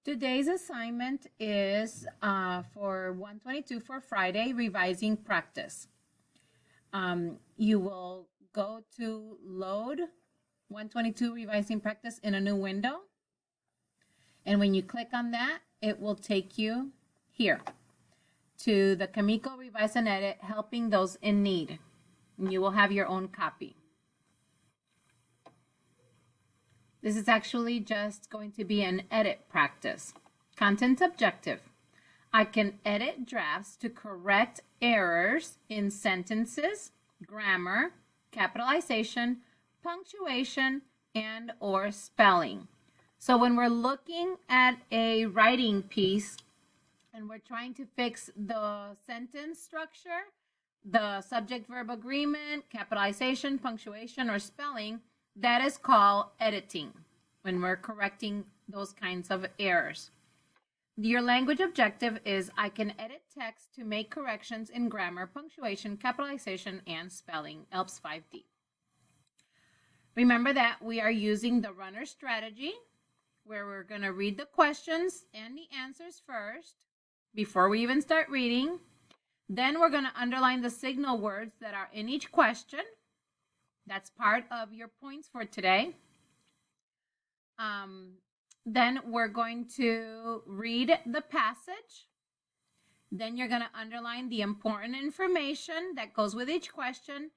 Today's assignment is for 122 for Friday, revising practice. You will go to load 122 revising practice in a new window. And when you click on that, it will take you here to the Kamiko Revise and Edit, helping those in need. And you will have your own copy. This is actually just going to be an edit practice. Content objective. I can edit drafts to correct errors in sentences, grammar, capitalization, punctuation, and or spelling. So when we're looking at a writing piece and we're trying to fix the sentence structure, the subject-verb agreement, capitalization, punctuation, or spelling, that is called editing when we're correcting those kinds of errors. Your language objective is I can edit text to make corrections in grammar, punctuation, capitalization, and spelling, ELPS 5D. Remember that we are using the runner strategy where we're going to read the questions and the answers first before we even start reading. Then we're going to underline the signal words that are in each question. That's part of your points for today. Then we're going to read the passage. Then you're going to underline the important information that goes with each question.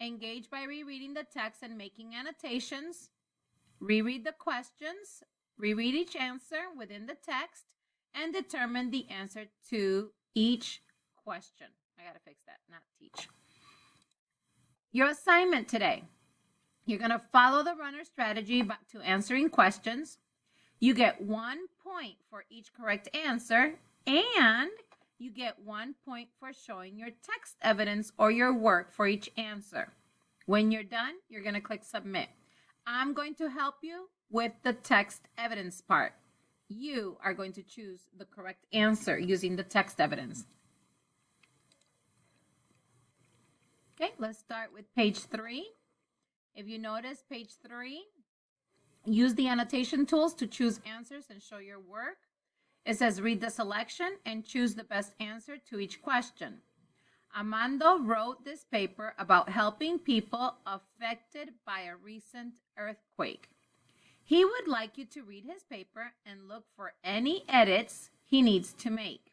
Engage by rereading the text and making annotations. Reread the questions. Reread each answer within the text and determine the answer to each question. I got to fix that, not teach. Your assignment today, you're going to follow the runner strategy to answering questions. You get 1 point for each correct answer, and you get 1 point for showing your text evidence or your work for each answer. When you're done, you're going to click submit. I'm going to help you with the text evidence part. You are going to choose the correct answer using the text evidence. Okay, let's start with page 3. If you notice page 3, use the annotation tools to choose answers and show your work. It says read the selection and choose the best answer to each question. Armando wrote this paper about helping people affected by a recent earthquake. He would like you to read his paper and look for any edits he needs to make.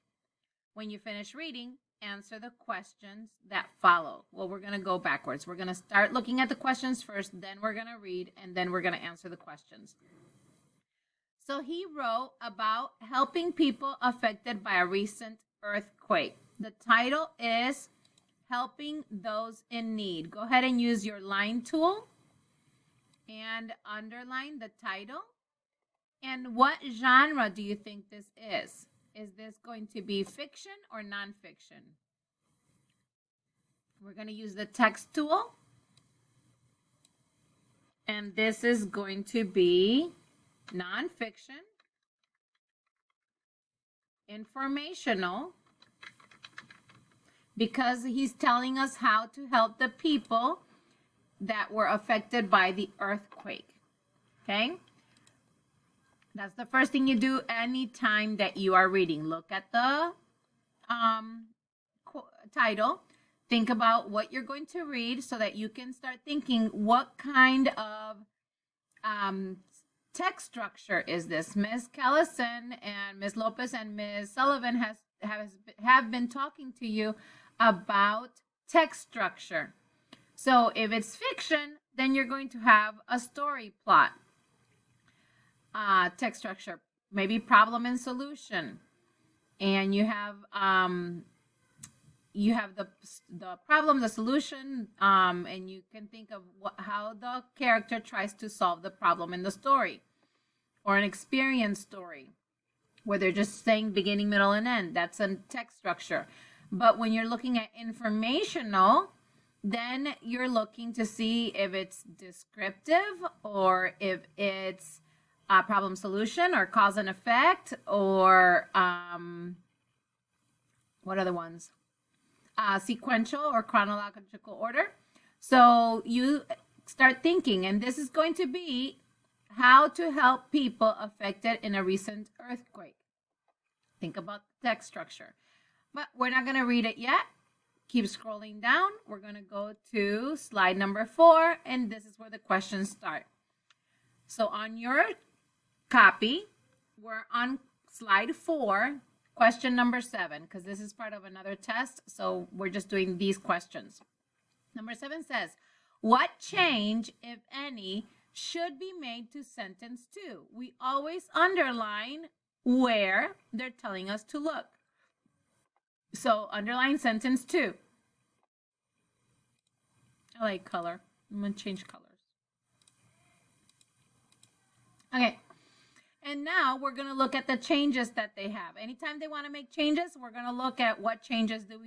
When you finish reading, answer the questions that follow. Well, we're going to go backwards. We're going to start looking at the questions first, then we're going to read, and then we're going to answer the questions. So he wrote about helping people affected by a recent earthquake. The title is Helping Those in Need. Go ahead and use your line tool and underline the title. And what genre do you think this is? Is this going to be fiction or nonfiction? We're going to use the text tool. And this is going to be nonfiction, informational, because he's telling us how to help the people that were affected by the earthquake. Okay? That's the first thing you do anytime that you are reading. Look at the title. Think about what you're going to read so that you can start thinking what kind of text structure is this. Ms. Callison and Ms. Lopez and Ms. Sullivan have been talking to you about text structure. So if it's fiction, then you're going to have a story plot. Text structure, maybe problem and solution, and you have the problem, the solution, and you can think of how the character tries to solve the problem in the story, or an experience story where they're just saying beginning, middle, and end. That's a text structure. But when you're looking at informational, then you're looking to see if it's descriptive or if it's problem solution or cause and effect, or what other ones? Sequential or chronological order. So you start thinking, and this is going to be how to help people affected in a recent earthquake. Think about the text structure. But we're not going to read it yet. Keep scrolling down. We're going to go to slide number 4, and this is where the questions start. So on your copy, we're on slide 4, question number 7, because this is part of another test, so we're just doing these questions. Number 7 says, what change, if any, should be made to sentence 2? We always underline where they're telling us to look. So underline sentence 2. I like color. I'm going to change colors. Okay. And now we're going to look at the changes that they have. Anytime they want to make changes, we're going to look at what changes do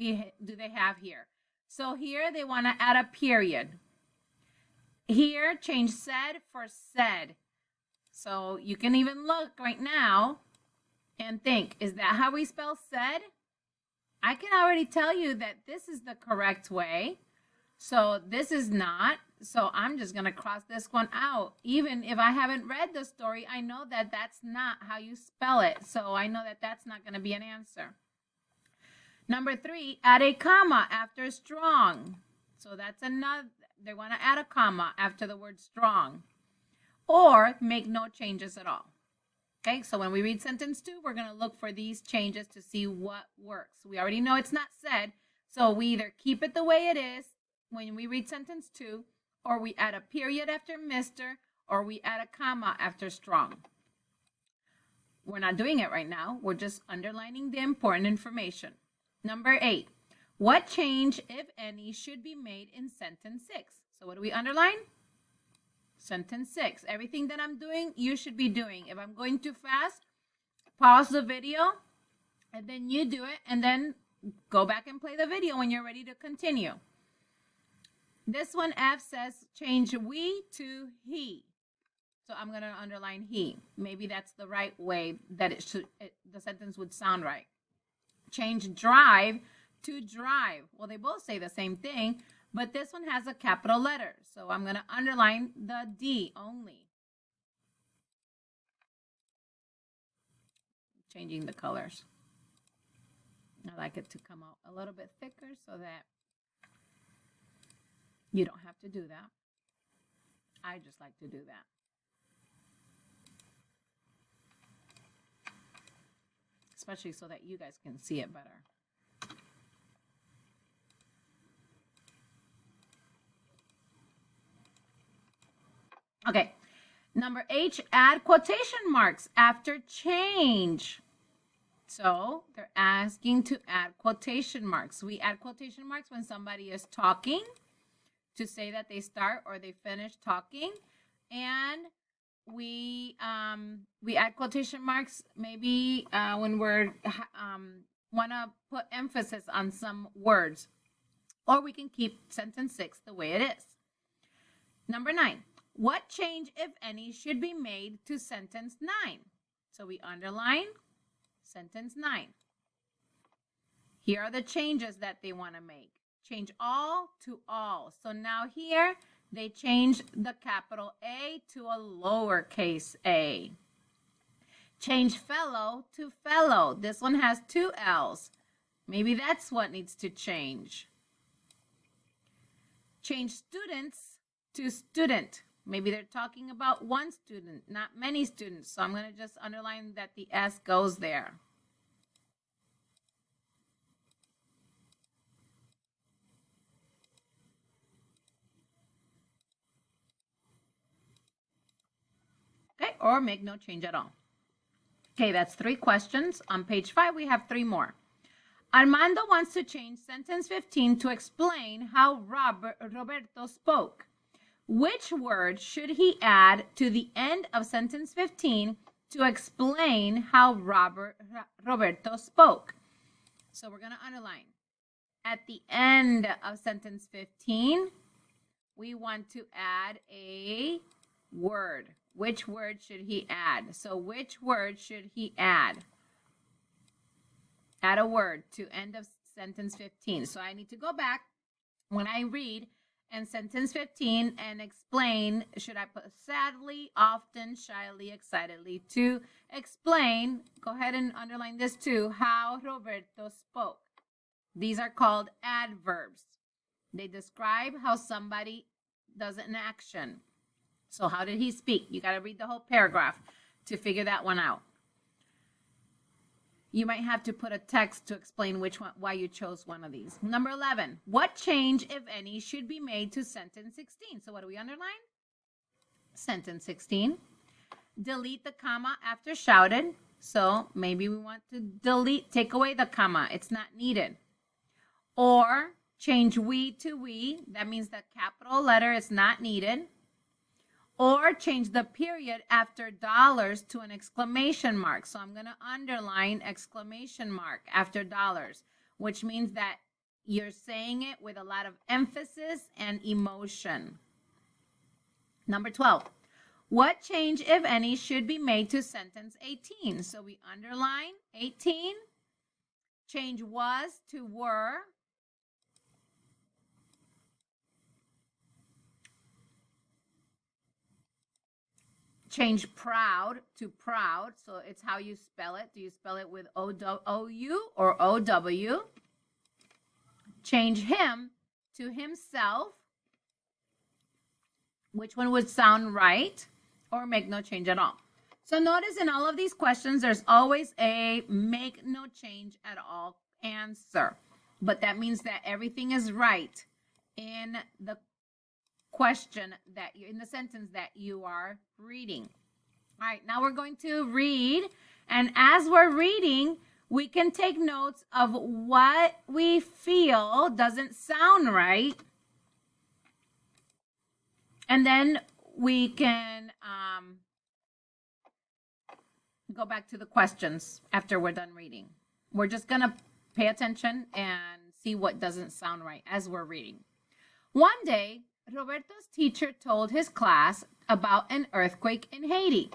they have here. So here they want to add a period. Here, change said for said. So you can even look right now and think, is that how we spell said? I can already tell you that this is the correct way. So this is not. So I'm just going to cross this one out. Even if I haven't read the story, I know that that's not how you spell it. So I know that that's not going to be an answer. Number 3, add a comma after strong. So that's another. They want to add a comma after the word strong. Or make no changes at all. Okay, so when we read sentence 2, we're going to look for these changes to see what works. We already know it's not said, so we either keep it the way it is when we read sentence 2, or we add a period after Mr., or we add a comma after strong. We're not doing it right now. We're just underlining the important information. Number 8, what change, if any, should be made in sentence 6? So what do we underline? Sentence 6. Everything that I'm doing, you should be doing. If I'm going too fast, pause the video, and then you do it, and then go back and play the video when you're ready to continue. This one, F, says change we to he. So I'm going to underline he. Maybe that's the right way that the sentence would sound right. Change drive to drive. Well, they both say the same thing, but this one has a capital letter. So I'm going to underline the D only. Changing the colors. I like it to come out a little bit thicker so that you don't have to do that. I just like to do that. Especially so that you guys can see it better. Okay, number H, add quotation marks after change. So they're asking to add quotation marks. We add quotation marks when somebody is talking to say that they start or they finish talking. And we add quotation marks maybe when we're want to put emphasis on some words. Or we can keep sentence 6 the way it is. Number 9. What change, if any, should be made to sentence 9? So we underline sentence 9. Here are the changes that they want to make. Change all to all. So now here they change the capital A to a lowercase a. Change fellow to fellow. This one has 2 L's. Maybe that's what needs to change. Change students to student. Maybe they're talking about one student, not many students. So I'm going to just underline that the S goes there. Okay, or make no change at all. Okay, that's 3 questions. On page 5, we have 3 more. Armando wants to change sentence 15 to explain how Roberto spoke. Which word should he add to the end of sentence 15 to explain how Roberto spoke? So we're going to underline. At the end of sentence 15, we want to add a word. Which word should he add? So which word should he add? Add a word to end of sentence 15. So I need to go back when I read and sentence 15 and explain. Should I put sadly, often, shyly, excitedly? To explain, go ahead and underline this too, how Roberto spoke. These are called adverbs. They describe how somebody does an action. So how did he speak? You got to read the whole paragraph to figure that one out. You might have to put a text to explain which one, why you chose one of these. Number 11, what change, if any, should be made to sentence 16? So what do we underline? Sentence 16. Delete the comma after shouted. So maybe we want to take away the comma. It's not needed. Or change we to we. That means the capital letter is not needed. Or change the period after dollars to an exclamation mark. So I'm going to underline exclamation mark after dollars, which means that you're saying it with a lot of emphasis and emotion. Number 12, what change, if any, should be made to sentence 18? So we underline 18, change was to were. Change proud to proud. So it's how you spell it. Do you spell it with O-U or O-W? Change him to himself. Which one would sound right? Or make no change at all. So notice in all of these questions, there's always a make no change at all answer. But that means that everything is right in the question that you in the sentence that you are reading. All right, now we're going to read, and as we're reading, we can take notes of what we feel doesn't sound right, and then we can go back to the questions after we're done reading. We're just gonna pay attention and see what doesn't sound right as we're reading. One day, Roberto's teacher told his class about an earthquake in Haiti.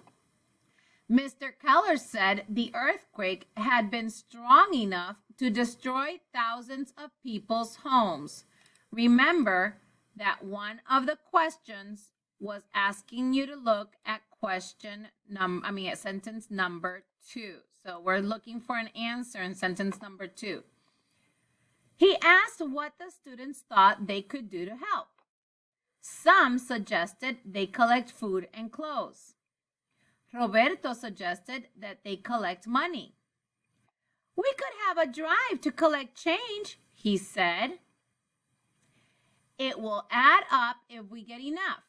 Mr. Keller said the earthquake had been strong enough to destroy thousands of people's homes. Remember that one of the questions was asking you to look at sentence number 2. So we're looking for an answer in sentence number 2. He asked what the students thought they could do to help. Some suggested they collect food and clothes. Roberto suggested that they collect money. We could have a drive to collect change, he said. It will add up if we get enough.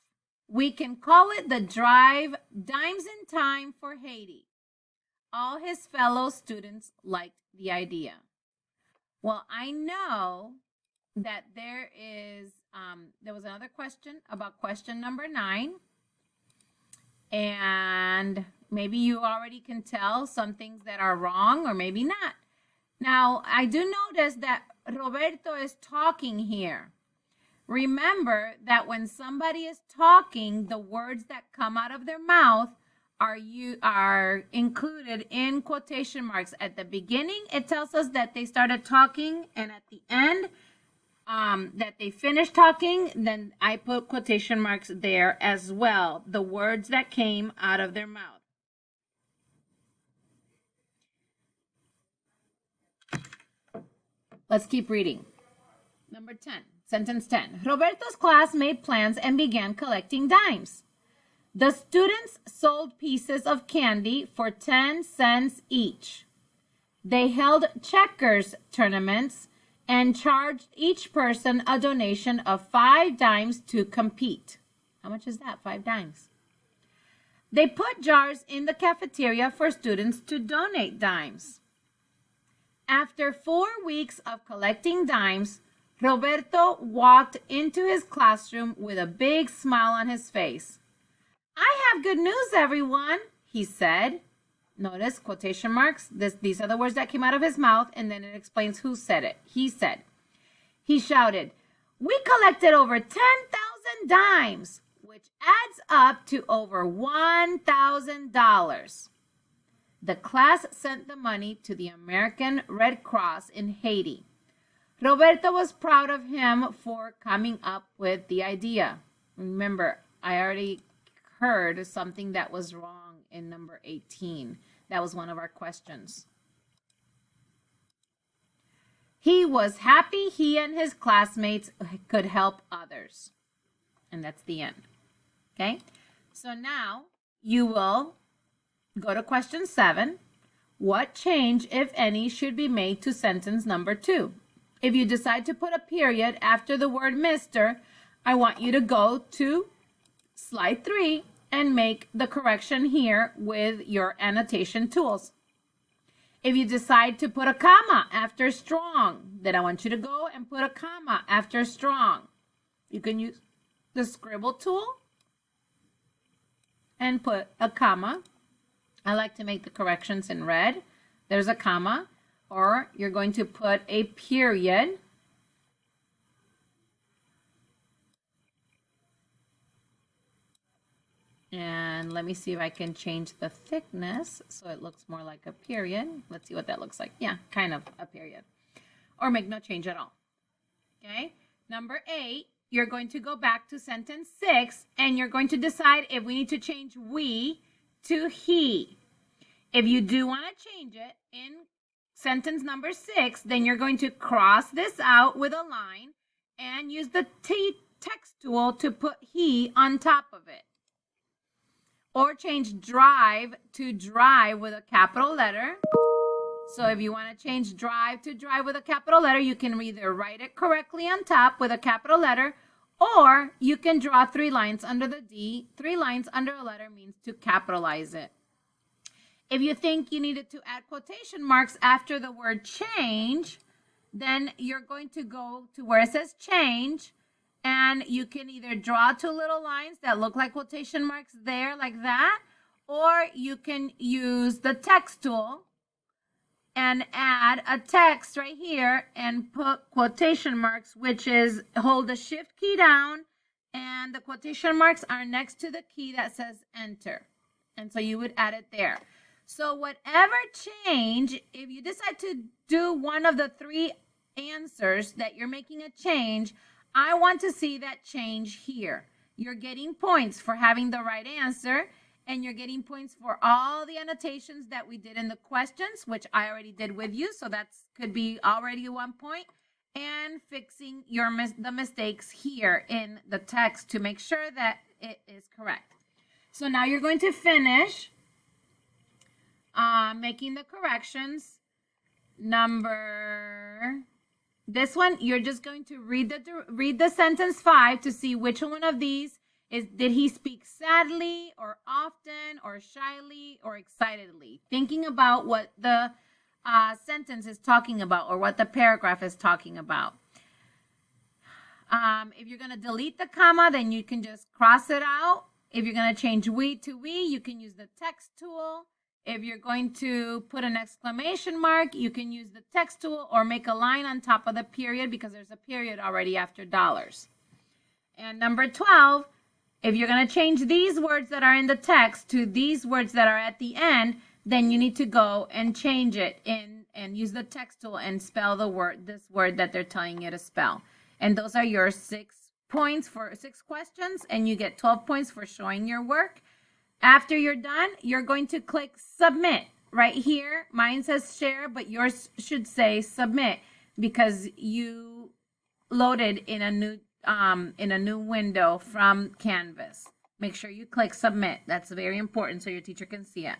We can call it the drive Dimes in Time for Haiti. All his fellow students liked the idea. Well, I know that there was another question about question number 9. And maybe you already can tell some things that are wrong or maybe not. Now, I do notice that Roberto is talking here. Remember that when somebody is talking, the words that come out of their mouth are included in quotation marks. At the beginning, it tells us that they started talking, and at the end, that they finished talking. Then I put quotation marks there as well, the words that came out of their mouth. Let's keep reading. Number 10, sentence 10. Roberto's class made plans and began collecting dimes. The students sold pieces of candy for 10 cents each. They held checkers tournaments and charged each person a donation of 5 dimes to compete. How much is that? 5 dimes. They put jars in the cafeteria for students to donate dimes. After 4 weeks of collecting dimes, Roberto walked into his classroom with a big smile on his face. I have good news, everyone, he said. Notice quotation marks. These are the words that came out of his mouth, and then it explains who said it. He said. He shouted, we collected over 10,000 dimes, which adds up to over $1,000. The class sent the money to the American Red Cross in Haiti. Roberto was proud of him for coming up with the idea. Remember, I already heard something that was wrong in number 18. That was one of our questions. He was happy he and his classmates could help others. And that's the end. Okay? So now you will go to question 7. What change, if any, should be made to sentence number 2? If you decide to put a period after the word Mr., I want you to go to slide 3 and make the correction here with your annotation tools. If you decide to put a comma after strong, then I want you to go and put a comma after strong. You can use the scribble tool and put a comma. I like to make the corrections in red. There's a comma, or you're going to put a period. And let me see if I can change the thickness so it looks more like a period. Let's see what that looks like. Yeah, kind of a period. Or make no change at all. Okay, number 8, you're going to go back to sentence 6 and you're going to decide if we need to change we to he. If you do want to change it in sentence number 6, then you're going to cross this out with a line and use the text tool to put he on top of it. Or change drive to drive with a capital letter. So if you want to change drive to drive with a capital letter, you can either write it correctly on top with a capital letter, or you can draw 3 lines under the D. 3 lines under a letter means to capitalize it. If you think you needed to add quotation marks after the word change, then you're going to go to where it says change, and you can either draw 2 little lines that look like quotation marks there like that, or you can use the text tool and add a text right here and put quotation marks, which is hold the shift key down and the quotation marks are next to the key that says enter. And so you would add it there. So whatever change, if you decide to do one of the 3 answers that you're making a change, I want to see that change here. You're getting points for having the right answer, and you're getting points for all the annotations that we did in the questions, which I already did with you, so that could be already 1 point, and fixing the mistakes here in the text to make sure that it is correct. So now you're going to finish making the corrections. This one, you're just going to read the sentence 5 to see which one of these did he speak sadly or often or shyly or excitedly, thinking about what the sentence is talking about or what the paragraph is talking about. If you're going to delete the comma, then you can just cross it out. If you're going to change we to we, you can use the text tool. If you're going to put an exclamation mark, you can use the text tool or make a line on top of the period because there's a period already after dollars. And number 12, if you're going to change these words that are in the text to these words that are at the end, then you need to go and change it and use the text tool and spell this word that they're telling you to spell. And those are your 6 points for 6 questions, and you get 12 points for showing your work. After you're done, you're going to click submit right here. Mine says share, but yours should say submit because you loaded in a new window from Canvas. Make sure you click submit. That's very important so your teacher can see it.